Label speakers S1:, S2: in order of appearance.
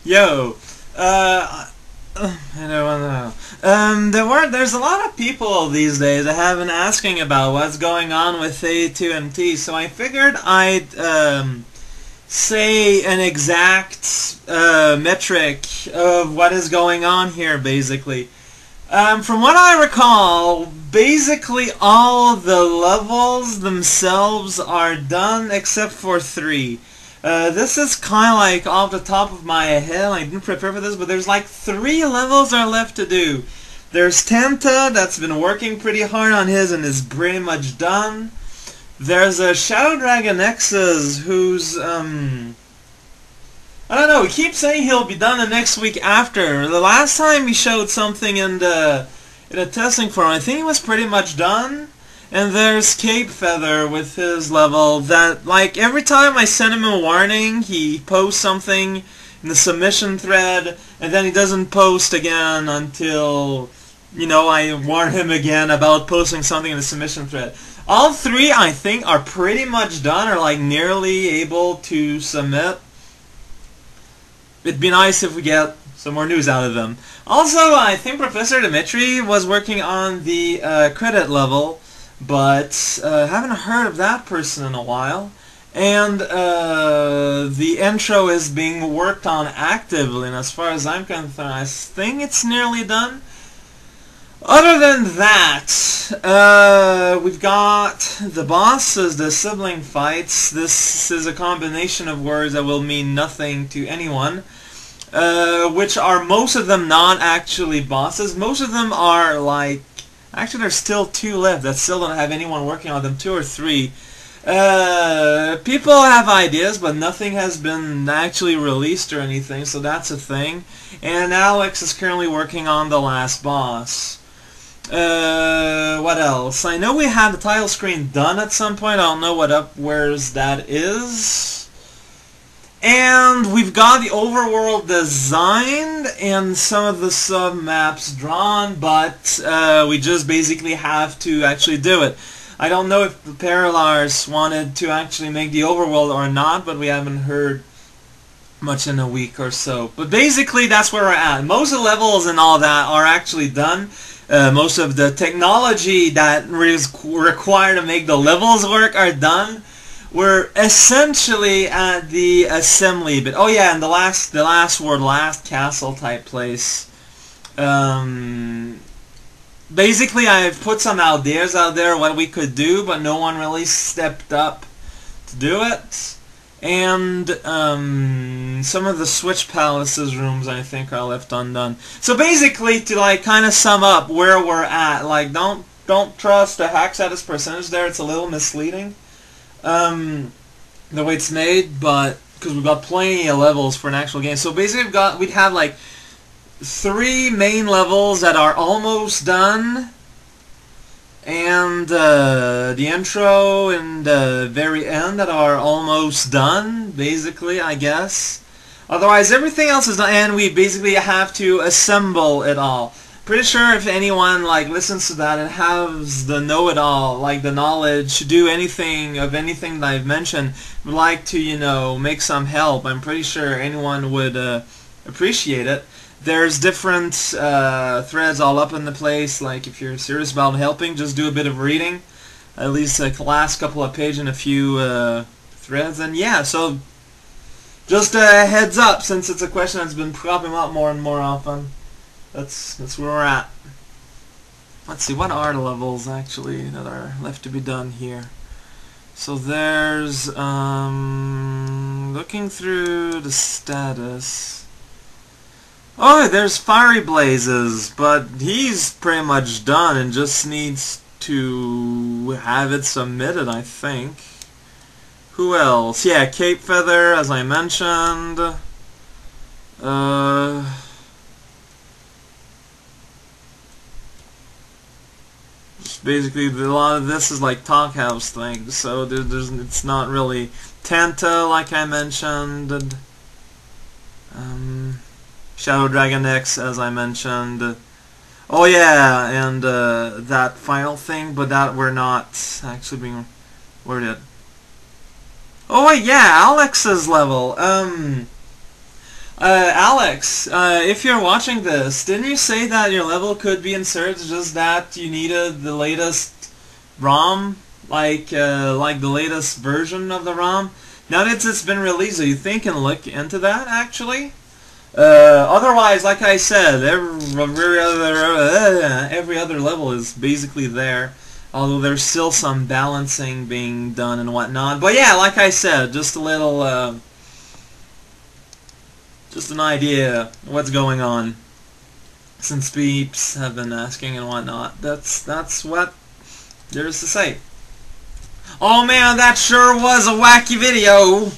S1: Yo, I don't know. There's a lot of people these days that have been asking about what's going on with a2mt, so I figured I'd say an exact metric of what is going on here, basically. From what I recall, basically all the levels themselves are done except for 3. This is kind of like off the top of my head. I didn't prepare for this, but there's like 3 levels are left to do. There's Tenta that's been working pretty hard on his and is pretty much done. There's a Shadow Dragon X's who's I don't know, he keeps saying he'll be done the next week after. The last time he showed something in a testing forum, I think he was pretty much done. And there's Cape Feather with his level that, like, every time I send him a warning, he posts something in the submission thread, and then he doesn't post again until, you know, I warn him again about posting something in the submission thread. All 3, I think, are pretty much done, or like nearly able to submit. It'd be nice if we get some more news out of them. Also, I think Professor Dimitri was working on the credit level, but haven't heard of that person in a while. And the intro is being worked on actively, and as far as I'm concerned, I think it's nearly done. Other than that, we've got the bosses, the sibling fights. This is a combination of words that will mean nothing to anyone, which are most of them not actually bosses. Most of them are like, actually there's still 2 left that still don't have anyone working on them, 2 or 3. People have ideas, but nothing has been actually released or anything, so that's a thing. And Alex is currently working on the last boss. What else? I know we had the title screen done at some point. I don't know where's that is. And we've got the overworld designed and some of the sub-maps drawn, but we just basically have to actually do it. I don't know if the Parallars wanted to actually make the overworld or not, but we haven't heard much in a week or so. But basically that's where we're at. Most of the levels and all that are actually done. Most of the technology that is required to make the levels work are done. We're essentially at the assembly bit. Oh yeah, and the last world, last castle type place. Basically, I've put some ideas out there what we could do, but no one really stepped up to do it. And some of the Switch Palaces rooms, I think, are left undone. So basically, to like kind of sum up where we're at, like don't trust the hack status percentage there. It's a little misleading, the way it's made, but because we've got plenty of levels for an actual game. So basically, we'd have like 3 main levels that are almost done, and the intro and the very end that are almost done, basically, I guess. Otherwise, everything else is done, and we basically have to assemble it all. Pretty sure if anyone like listens to that and has the know-it-all, like the knowledge to do anything of anything that I've mentioned, would like to, you know, make some help, I'm pretty sure anyone would appreciate it. There's different threads all up in the place. Like if you're serious about helping, just do a bit of reading, at least the last couple of pages and a few threads. And yeah, so just a heads up, since it's a question that's been cropping up more and more often. That's where we're at. Let's see, what are the levels actually that are left to be done here? So there's looking through the status. Oh, there's Fiery Blazes, but he's pretty much done and just needs to have it submitted, I think. Who else? Yeah, Cape Feather, as I mentioned. Just basically, a lot of this is like Talk House things, so it's not really Tenta, like I mentioned. Shadow Dragon X, as I mentioned. Oh yeah, and that final thing, but that we're not actually being worded. Oh wait, yeah, Alex's level. Alex, if you're watching this, didn't you say that your level could be inserted, just that you needed the latest ROM, like the latest version of the ROM? Now that it's been released, do you think you can look into that, actually? Otherwise, like I said, every other level is basically there, although there's still some balancing being done and whatnot. But yeah, like I said, just a little, just an idea of what's going on, since peeps have been asking and whatnot. That's what there's to say. Oh man, that sure was a wacky video!